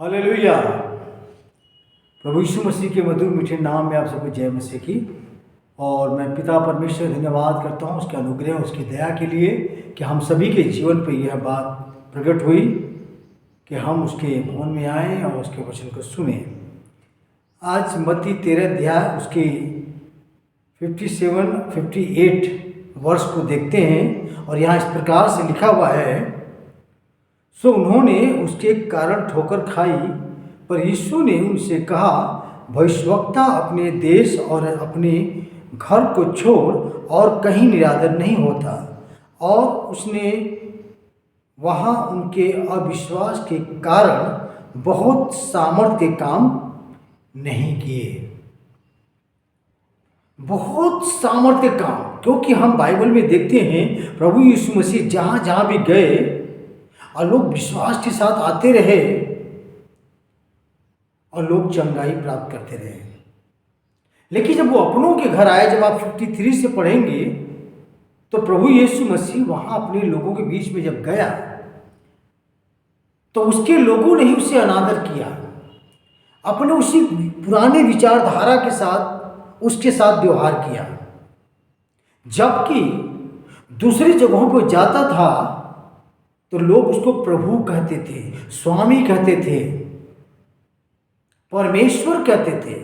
Hallelujah. प्रभु यीशु मसीह के मधुर मीठे नाम में आप सबको जय मसीह की। और मैं पिता परमेश्वर धन्यवाद करता हूँ उसके अनुग्रह उसकी दया के लिए कि हम सभी के जीवन पर यह बात प्रकट हुई कि हम उसके भवन में आएँ और उसके वचन को सुने। आज मत्ती 13 अध्याय उसके 58 वर्ष को देखते हैं और यहाँ इस प्रकार से लिखा हुआ है, सो उन्होंने उसके कारण ठोकर खाई, पर यीशु ने उनसे कहा, भविष्यवक्ता अपने देश और अपने घर को छोड़ और कहीं निरादर नहीं होता। और उसने वहाँ उनके अविश्वास के कारण बहुत सामर्थ्य के काम नहीं किए। बहुत सामर्थ्य काम, क्योंकि हम बाइबल में देखते हैं प्रभु यीशु मसीह जहाँ जहाँ भी गए और लोग विश्वास के साथ आते रहे और लोग चंगाई प्राप्त करते रहे। लेकिन जब वो अपनों के घर आए, जब आप 53 से पढ़ेंगे तो प्रभु यीशु मसीह वहां अपने लोगों के बीच में जब गया तो उसके लोगों ने ही उसे अनादर किया, अपने उसी पुराने विचारधारा के साथ उसके साथ व्यवहार किया। जबकि दूसरी जगहों पर जाता था तो लोग उसको प्रभु कहते थे, स्वामी कहते थे, परमेश्वर कहते थे।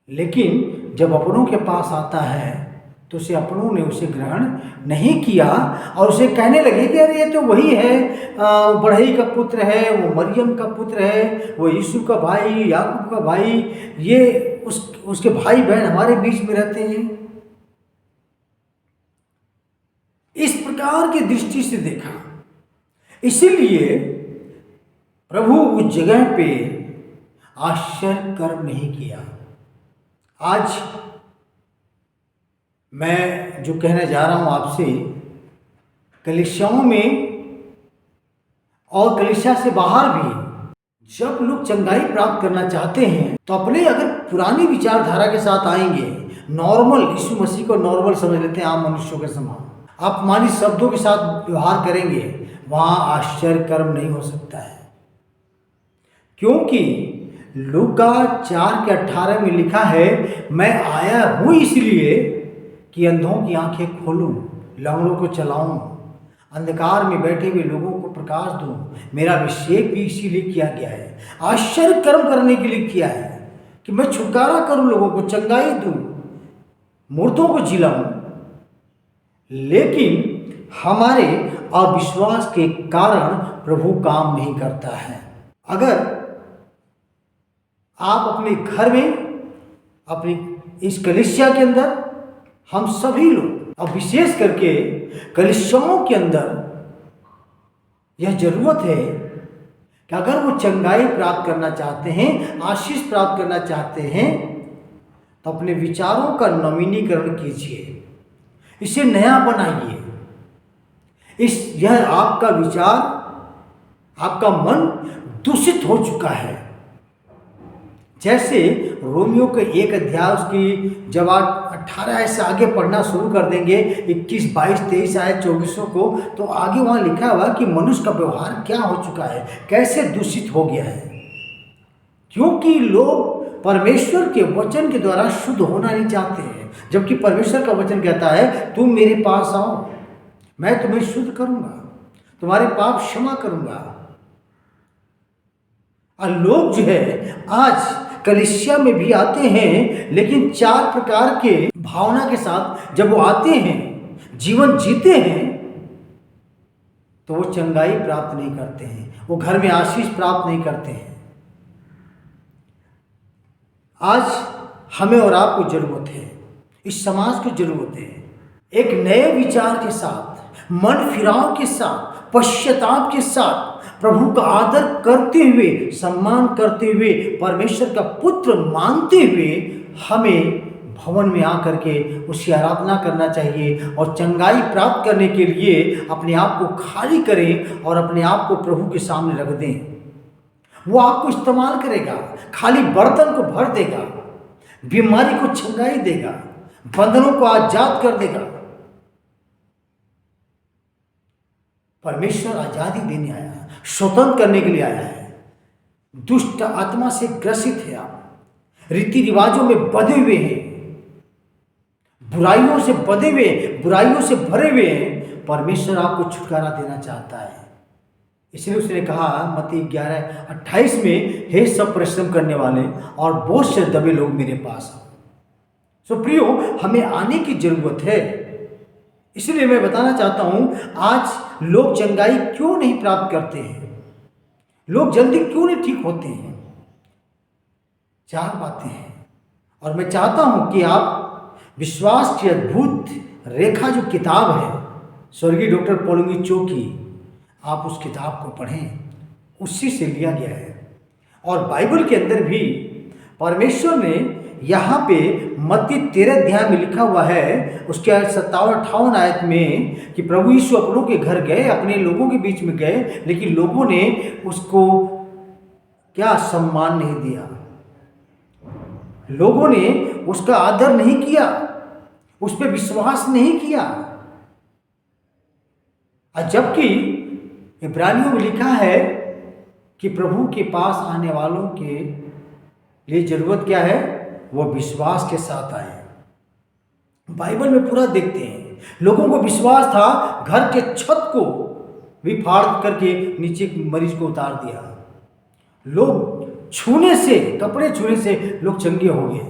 लेकिन जब अपनों के पास आता है तो उसे अपनों ने उसे ग्रहण नहीं किया और उसे कहने लगे कि अरे ये तो वही है, बढ़ई का पुत्र है, वो मरियम का पुत्र है, वो यीशु का भाई, याकूब का भाई, ये उसके भाई बहन हमारे बीच में रहते हैं। इस प्रकार की दृष्टि से देखा। इसीलिए प्रभु उस जगह पे आश्चर्य कर्म नहीं किया। आज मैं जो कहने जा रहा हूं आपसे, कलीसियाओं में और कलीसिया से बाहर भी जब लोग चंगाई प्राप्त करना चाहते हैं तो अपने अगर पुरानी विचारधारा के साथ आएंगे, नॉर्मल, यीशु मसीह को नॉर्मल समझ लेते हैं, आम मनुष्यों के समान अपमानित शब्दों के साथ व्यवहार करेंगे, वहां आश्चर्य कर्म नहीं हो सकता है। क्योंकि लूका 4:18 में लिखा है, मैं आया हूं इसलिए कि अंधों की आंखें खोलूं, लंगड़ों को चलाऊं, अंधकार में बैठे हुए लोगों को प्रकाश दूं। मेरा अभिषेक भी इसीलिए किया गया है, आश्चर्य कर्म करने के लिए किया है कि मैं छुटकारा करूं, लोगों को चंगाई दूं, मूर्तों को जिलाऊं। लेकिन हमारे अविश्वास के कारण प्रभु काम नहीं करता है। अगर आप अपने घर में, अपनी इस कलीसिया के अंदर, हम सभी लोग, अब विशेष करके कलीसियाओं के अंदर यह जरूरत है कि अगर वो चंगाई प्राप्त करना चाहते हैं, आशीष प्राप्त करना चाहते हैं, तो अपने विचारों का नवीनीकरण कीजिए, इसे नया बनाइए। यह आपका विचार, आपका मन दूषित हो चुका है। जैसे रोमियो के 1 अध्याय उसकी जब आप 18 से आगे पढ़ना शुरू कर देंगे, 21, 22, 23 आयत 24 को, तो आगे वहाँ लिखा हुआ कि मनुष्य का व्यवहार क्या हो चुका है, कैसे दूषित हो गया है। क्योंकि लोग परमेश्वर के वचन के द्वारा शुद्ध होना नहीं चाहते हैं, जबकि परमेश्वर का वचन कहता है, तुम मेरे पास आओ, मैं तुम्हें शुद्ध करूंगा, तुम्हारे पाप क्षमा करूंगा। और लोग जो है आज कलीसिया में भी आते हैं, लेकिन 4 प्रकार के भावना के साथ जब वो आते हैं, जीवन जीते हैं, तो वो चंगाई प्राप्त नहीं करते हैं, वो घर में आशीष प्राप्त नहीं करते हैं। आज हमें और आपको जरूरत है, इस समाज को जरूरत है, एक नए विचार के साथ, मन फिराव के साथ, पश्चाताप के साथ, प्रभु का आदर करते हुए, सम्मान करते हुए, परमेश्वर का पुत्र मानते हुए हमें भवन में आकर के उसकी आराधना करना चाहिए और चंगाई प्राप्त करने के लिए अपने आप को खाली करें और अपने आप को प्रभु के सामने रख दें। वो आपको इस्तेमाल करेगा, खाली बर्तन को भर देगा, बीमारी को चंगाई देगा, बंधनों को आजाद कर देगा। परमेश्वर आजादी देने आया, स्वतंत्र करने के लिए आया है। दुष्ट आत्मा से ग्रसित है, आप रीति रिवाजों में बंधे हुए हैं, बुराइयों से बंधे हुए, बुराइयों से भरे हुए हैं। परमेश्वर आपको छुटकारा देना चाहता है। इसलिए उसने कहा मत्ती 11:28 में, हे सब परिश्रम करने वाले और बोझ से दबे लोग मेरे पास आओ। सो प्रियो, हमें आने की जरूरत है। इसलिए मैं बताना चाहता हूं, आज लोग चंगाई क्यों नहीं प्राप्त करते हैं, लोग जल्दी क्यों नहीं ठीक होते हैं। 4 बातें हैं और मैं चाहता हूं कि आप विश्वास की अद्भुत रेखा जो किताब है स्वर्गीय डॉक्टर पोलुंगी चो की, आप उस किताब को पढ़ें, उसी से लिया गया है। और बाइबल के अंदर भी परमेश्वर ने यहाँ पे मत्ती 13 अध्याय में लिखा हुआ है, उसके 57-58 आयत में, कि प्रभु यीशु अपनों के घर गए, अपने लोगों के बीच में गए, लेकिन लोगों ने उसको क्या सम्मान नहीं दिया, लोगों ने उसका आदर नहीं किया, उस पर विश्वास नहीं किया। जबकि इब्रानियों में लिखा है कि प्रभु के पास आने वालों के लिए जरूरत क्या है, वो विश्वास के साथ आए। बाइबल में पूरा देखते हैं, लोगों को विश्वास था, घर के छत को भी फाड़ करके नीचे मरीज को उतार दिया। लोग छूने से, कपड़े छूने से लोग चंगे हो गए।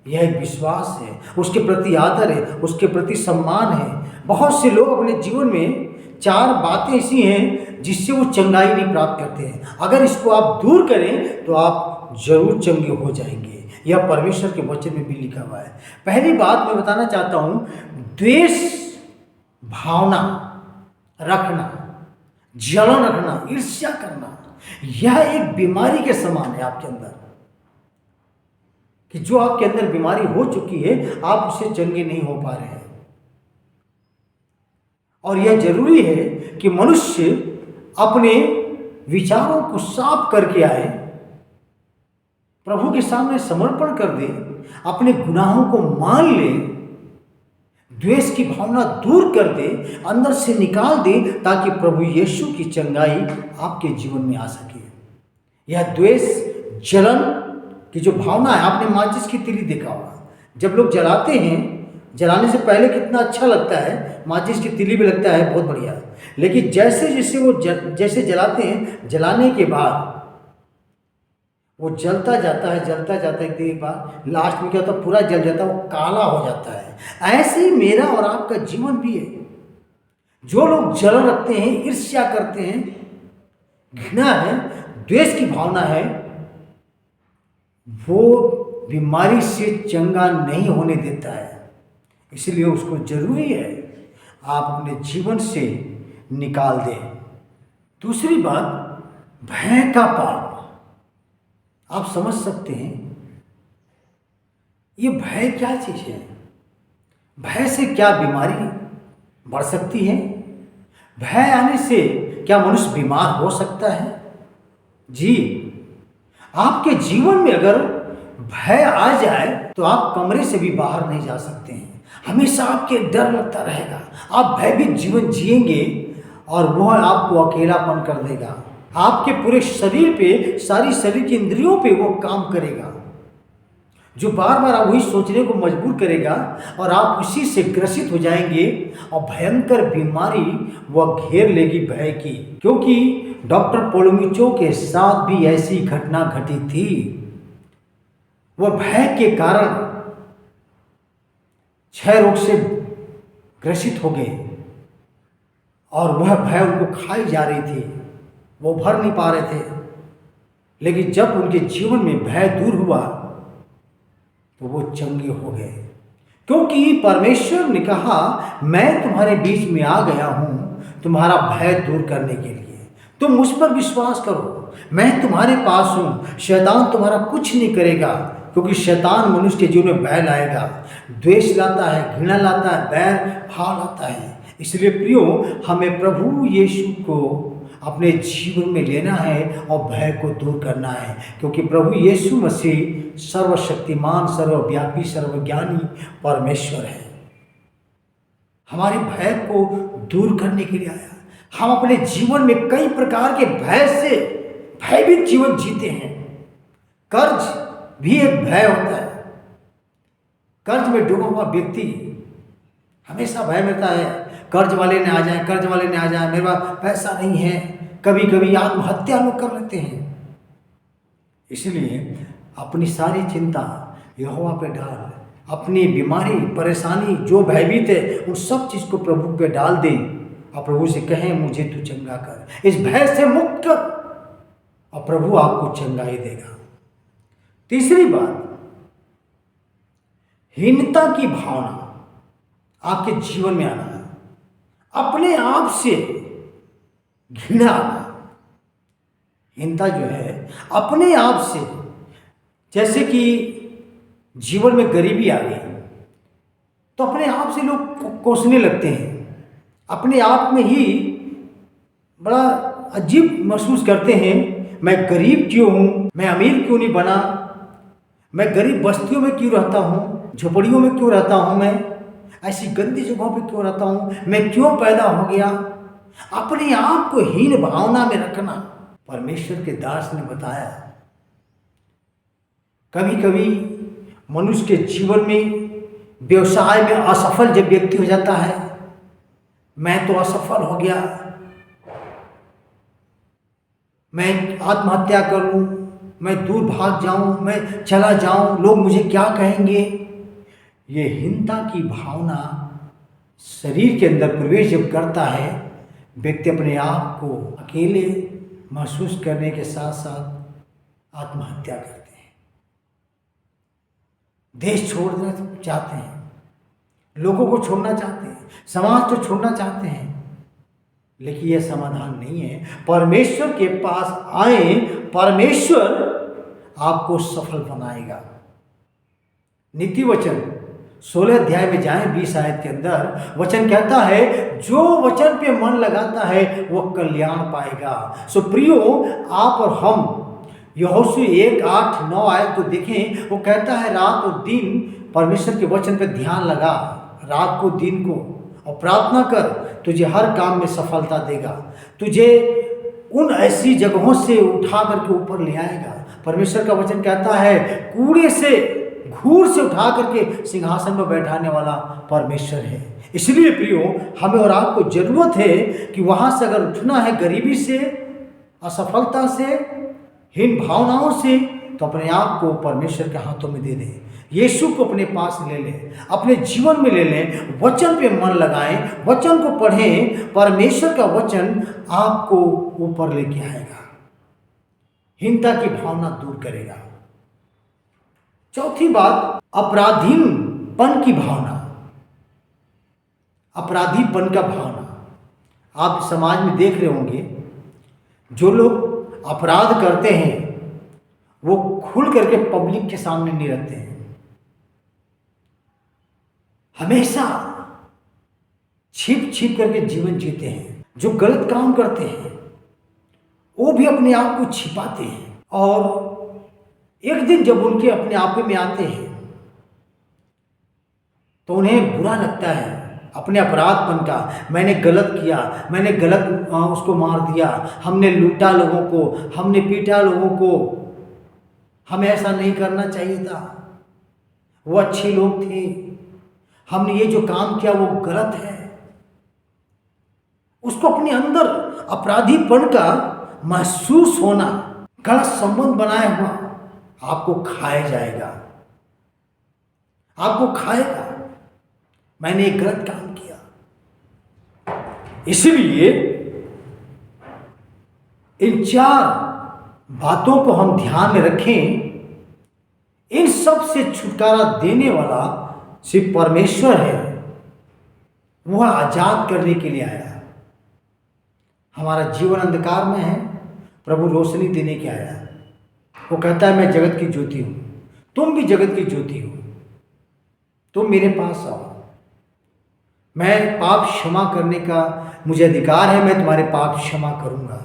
यह एक विश्वास है, उसके प्रति आदर है, उसके प्रति सम्मान है। बहुत से लोग अपने जीवन में 4 बातें ऐसी हैं जिससे वो चंगाई नहीं प्राप्त करते हैं। अगर इसको आप दूर करें तो आप जरूर चंगे हो जाएंगे। यह परमेश्वर के वचन में भी लिखा हुआ है। पहली बात मैं बताना चाहता हूं, द्वेष भावना रखना, जलन रखना, ईर्ष्या करना, यह एक बीमारी के समान है आपके अंदर, कि जो आपके अंदर बीमारी हो चुकी है, आप उससे चंगे नहीं हो पा रहे हैं। और यह जरूरी है कि मनुष्य अपने विचारों को साफ करके आए, प्रभु के सामने समर्पण कर दे, अपने गुनाहों को मान ले, द्वेष की भावना दूर कर दे, अंदर से निकाल दे, ताकि प्रभु यीशु की चंगाई आपके जीवन में आ सके। यह द्वेष, जलन की जो भावना है, आपने माचिस की तीली देखा होगा, जब लोग जलाते हैं, जलाने से पहले कितना अच्छा लगता है, माचिस की तीली भी लगता है बहुत बढ़िया, लेकिन जैसे जैसे वो जैसे जलाते हैं, जलाने के बाद वो जलता जाता है, जलता जाता है, एक बार लास्ट में क्या होता है, पूरा जल जाता है, वो काला हो जाता है। ऐसे ही मेरा और आपका जीवन भी है। जो लोग जलन रखते हैं, ईर्ष्या करते हैं, घृणा है, द्वेष की भावना है, वो बीमारी से चंगा नहीं होने देता है। इसलिए उसको जरूरी है आप अपने जीवन से निकाल दें। दूसरी बात, भय का पाप। आप समझ सकते हैं ये भय क्या चीज है, भय से क्या बीमारी बढ़ सकती है, भय आने से क्या मनुष्य बीमार हो सकता है? जी, आपके जीवन में अगर भय आ जाए तो आप कमरे से भी बाहर नहीं जा सकते हैं। हमेशा आपके डर लगता रहेगा, आप भयभीत जीवन जिएंगे और वह आपको अकेलापन कर देगा। आपके पूरे शरीर पे, सारी शरीर की इंद्रियों पे वो काम करेगा, जो बार बार आप वही सोचने को मजबूर करेगा और आप उसी से ग्रसित हो जाएंगे और भयंकर बीमारी वह घेर लेगी भय की। क्योंकि डॉक्टर पोलुंगी चो के साथ भी ऐसी घटना घटी थी। वह भय के कारण क्षय रोग से ग्रसित हो गए और वह भय उनको खाई जा रही थी, वो भर नहीं पा रहे थे। लेकिन जब उनके जीवन में भय दूर हुआ तो वो चंगे हो गए, क्योंकि परमेश्वर ने कहा, मैं तुम्हारे बीच में आ गया हूं तुम्हारा भय दूर करने के लिए। तुम मुझ पर विश्वास करो, मैं तुम्हारे पास हूं, शैतान तुम्हारा कुछ नहीं करेगा। क्योंकि शैतान मनुष्य के जीवन में भय लाएगा, द्वेष लाता है, घृणा लाता है, बैर भाव लाता है। इसलिए प्रियो, हमें प्रभु यीशु को अपने जीवन में लेना है और भय को दूर करना है, क्योंकि प्रभु यीशु मसीह सर्वशक्तिमान, सर्वव्यापी, सर्वज्ञानी परमेश्वर है। हमारे भय को दूर करने के लिए आया। हम अपने जीवन में कई प्रकार के भय से भयभीत जीवन जीते हैं। कर्ज भी एक भय होता है। कर्ज में डूबा हुआ व्यक्ति हमेशा भय रहता है, कर्ज वाले ने आ जाए, कर्ज वाले ने आ जाए, मेरे पास पैसा नहीं है। कभी कभी आत्महत्या लोग कर लेते हैं। इसलिए अपनी सारी चिंता यहोवा पे डाल, अपनी बीमारी परेशानी जो भयभीत है उन सब चीज़ को प्रभु पे डाल दें और प्रभु से कहें मुझे तू चंगा कर, इस भय से मुक्त कर, और प्रभु आपको चंगाई देगा। तीसरी बात, हीनता की भावना आपके जीवन में आना, अपने आप से घृणा आना। हीनता जो है अपने आप से, जैसे कि जीवन में गरीबी आ गई तो अपने आप से लोग कोसने लगते हैं, अपने आप में ही बड़ा अजीब महसूस करते हैं, मैं गरीब क्यों हूँ, मैं अमीर क्यों नहीं बना, मैं गरीब बस्तियों में क्यों रहता हूँ, झोपड़ियों में क्यों रहता हूँ, मैं ऐसी गंदी जगहों पे क्यों रहता हूँ, मैं क्यों पैदा हो गया। अपने आप को हीन भावना में रखना। परमेश्वर के दास ने बताया, कभी कभी मनुष्य के जीवन में व्यवसाय में असफल जब व्यक्ति हो जाता है, मैं तो असफल हो गया, मैं आत्महत्या कर लूँ, मैं दूर भाग जाऊँ, मैं चला जाऊँ, लोग मुझे क्या कहेंगे। ये हीनता की भावना शरीर के अंदर प्रवेश जब करता है, व्यक्ति अपने आप को अकेले महसूस करने के साथ साथ आत्महत्या करते हैं, देश छोड़ना चाहते हैं, लोगों को छोड़ना चाहते हैं, समाज को छोड़ना चाहते हैं। लेकिन यह समाधान नहीं है। परमेश्वर के पास आए, परमेश्वर आपको सफल बनाएगा। नीति वचन 16 अध्याय में जाएं, 20 आयत के अंदर वचन कहता है, जो वचन पे मन लगाता है वह कल्याण पाएगा। सो प्रियो, आप और हम यहोशू 1:8-9 आयत को देखें, वो कहता है रात और दिन परमेश्वर के वचन पे ध्यान लगा, रात को दिन को, और प्रार्थना कर, तुझे हर काम में सफलता देगा, तुझे उन ऐसी जगहों से उठा करके ऊपर ले आएगा। परमेश्वर का वचन कहता है कूड़े से, घूर से उठा करके सिंहासन में बैठाने वाला परमेश्वर है। इसलिए प्रियो, हमें और आपको जरूरत है कि वहाँ से अगर उठना है गरीबी से, असफलता से, हीन भावनाओं से, तो अपने आप को परमेश्वर के हाथों में दे दें, यीशु को अपने पास ले लें, अपने जीवन में ले लें, वचन पे मन लगाएं, वचन को पढ़ें। परमेश्वर का वचन आपको ऊपर लेके आएगा, हीनता की भावना दूर करेगा। चौथी बात, अपराधीपन की भावना, अपराधीपन का भावना। आप समाज में देख रहे होंगे, जो लोग अपराध करते हैं वो खुल करके पब्लिक के सामने नहीं रहते हैं, हमेशा छिप छिप करके जीवन जीते हैं। जो गलत काम करते हैं वो भी अपने आप को छिपाते हैं, और एक दिन जब उनके अपने आप में आते हैं तो उन्हें बुरा लगता है अपने अपराधपन का। मैंने गलत किया, मैंने गलत उसको मार दिया, हमने लूटा लोगों को, हमने पीटा लोगों को, हमें ऐसा नहीं करना चाहिए था, वो अच्छे लोग थे, हमने ये जो काम किया वो गलत है। उसको अपने अंदर अपराधीपन का महसूस होना, गलत संबंध बनाया हुआ आपको खाया जाएगा, आपको खाएगा, मैंने एक गलत काम किया। इसलिए इन 4 बातों को हम ध्यान में रखें। इन सब से छुटकारा देने वाला सिर्फ परमेश्वर है, वह आजाद करने के लिए आया। हमारा जीवन अंधकार में है, प्रभु रोशनी देने के आया। वो कहता है मैं जगत की ज्योति हूं, तुम भी जगत की ज्योति हो, तुम मेरे पास आओ, मैं पाप क्षमा करने का मुझे अधिकार है, मैं तुम्हारे पाप क्षमा करूंगा,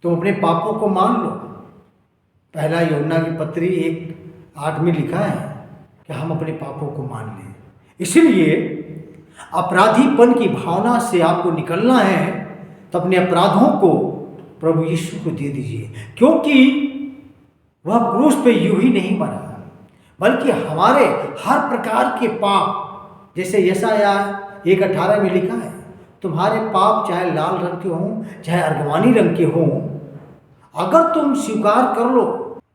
तुम अपने पापों को मान लो। पहला यूहन्ना की पत्री 1:8 में लिखा है कि हम अपने पापों को मान लें। इसलिए अपराधीपन की भावना से आपको निकलना है, तो अपने अपराधों को प्रभु यीशु को दे दीजिए, क्योंकि वह क्रूस पे यूं ही नहीं मरा, बल्कि हमारे हर प्रकार के पाप, जैसे यशायाह 1:18 में लिखा है, तुम्हारे पाप चाहे लाल रंग के हों चाहे अर्गवानी रंग के हों, अगर तुम स्वीकार कर लो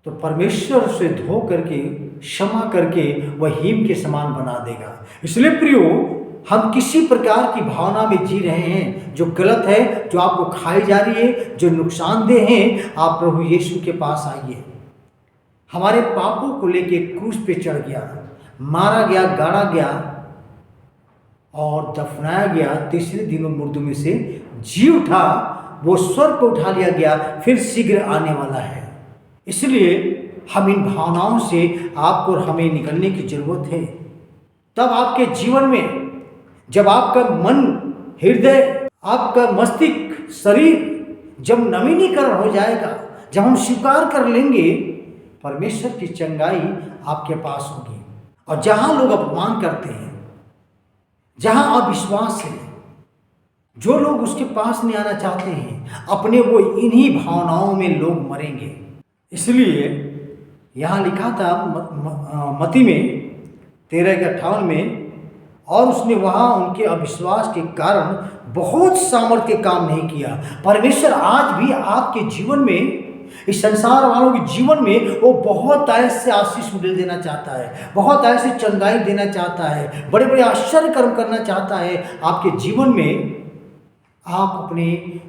तो परमेश्वर से धो करके क्षमा करके वह हिम के समान बना देगा। इसलिए प्रियो, हम किसी प्रकार की भावना में जी रहे हैं जो गलत है, जो आपको खाई जा रही है, जो नुकसानदेह है, आप प्रभु यीशु के पास आइए। हमारे पापों को लेके क्रूस पे चढ़ गया, मारा गया, गाड़ा गया और दफनाया गया, तीसरे दिन मुर्दों में से जी उठा, वो स्वर्ग को उठा लिया गया, फिर शीघ्र आने वाला है। इसलिए हम इन भावनाओं से आपको और हमें निकलने की जरूरत है। तब आपके जीवन में जब आपका मन, हृदय, आपका मस्तिष्क, शरीर जब नवीनीकरण हो जाएगा, जब हम स्वीकार कर लेंगे, परमेश्वर की चंगाई आपके पास होगी। और जहां लोग अपमान करते हैं, जहां अविश्वास है, जो लोग उसके पास नहीं आना चाहते हैं, अपने वो इन्हीं भावनाओं में लोग मरेंगे। इसलिए यहाँ लिखा था मत्ती में 13:58 में, और उसने वहाँ उनके अविश्वास के कारण बहुत सामर्थ्य काम नहीं किया। परमेश्वर आज भी आपके जीवन में, इस संसार वालों के जीवन में, वो बहुत ऐसे आशीष उड़ेल देना चाहता है, बहुत ऐसे चंगाई देना चाहता है, बड़े बड़े आश्चर्य कर्म करना चाहता है आपके जीवन में। आप अपने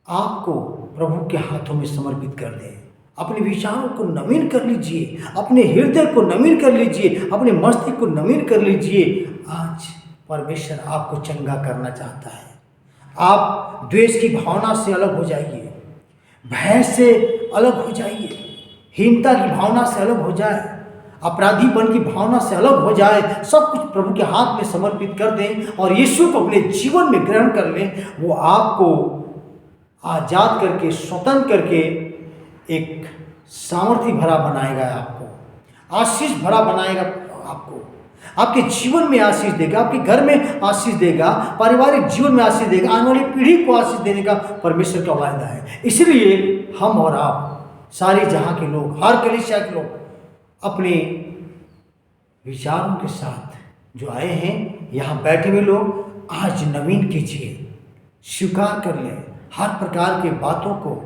आप को प्रभु के हाथों में समर्पित कर दें, अपने विचारों को नवीन कर लीजिए, अपने हृदय को नवीन कर लीजिए, अपने मस्तिष्क को नवीन कर लीजिए। आज परमेश्वर आपको चंगा करना चाहता है। आप द्वेष की भावना से अलग हो जाइए, भय से अलग हो जाइए, हीनता की भावना से अलग हो जाए, अपराधीपन की भावना से अलग हो जाए। सब कुछ प्रभु के हाथ में समर्पित कर दें और यीशु को अपने जीवन में ग्रहण कर लें। वो आपको आज़ाद करके, स्वतंत्र करके एक सामर्थ्य भरा बनाएगा, आपको आशीष भरा बनाएगा, आपको आपके जीवन में आशीष देगा, आपके घर में आशीष देगा, पारिवारिक जीवन में आशीष देगा, आने वाली पीढ़ी को आशीष देने का परमेश्वर का वायदा है। इसलिए हम और आप, सारे जहां के लोग, हर कलीसिया के लोग अपने विचारों के साथ जो आए हैं, यहाँ बैठे हुए लोग, आज नवीन कीजिए, स्वीकार कर लें, हर प्रकार के बातों को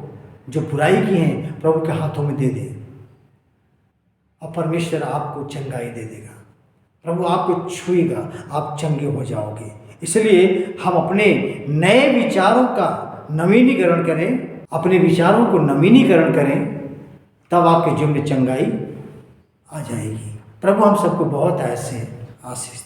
जो बुराई की हैं प्रभु के हाथों में दे दें और परमेश्वर आपको चंगाई दे देगा। प्रभु आपको छुएगा, आप चंगे हो जाओगे। इसलिए हम अपने नए विचारों का नवीनीकरण करें, अपने विचारों को नवीनीकरण करें, तब आपके जीवन में चंगाई आ जाएगी। प्रभु हम सबको बहुत ऐसे आशीष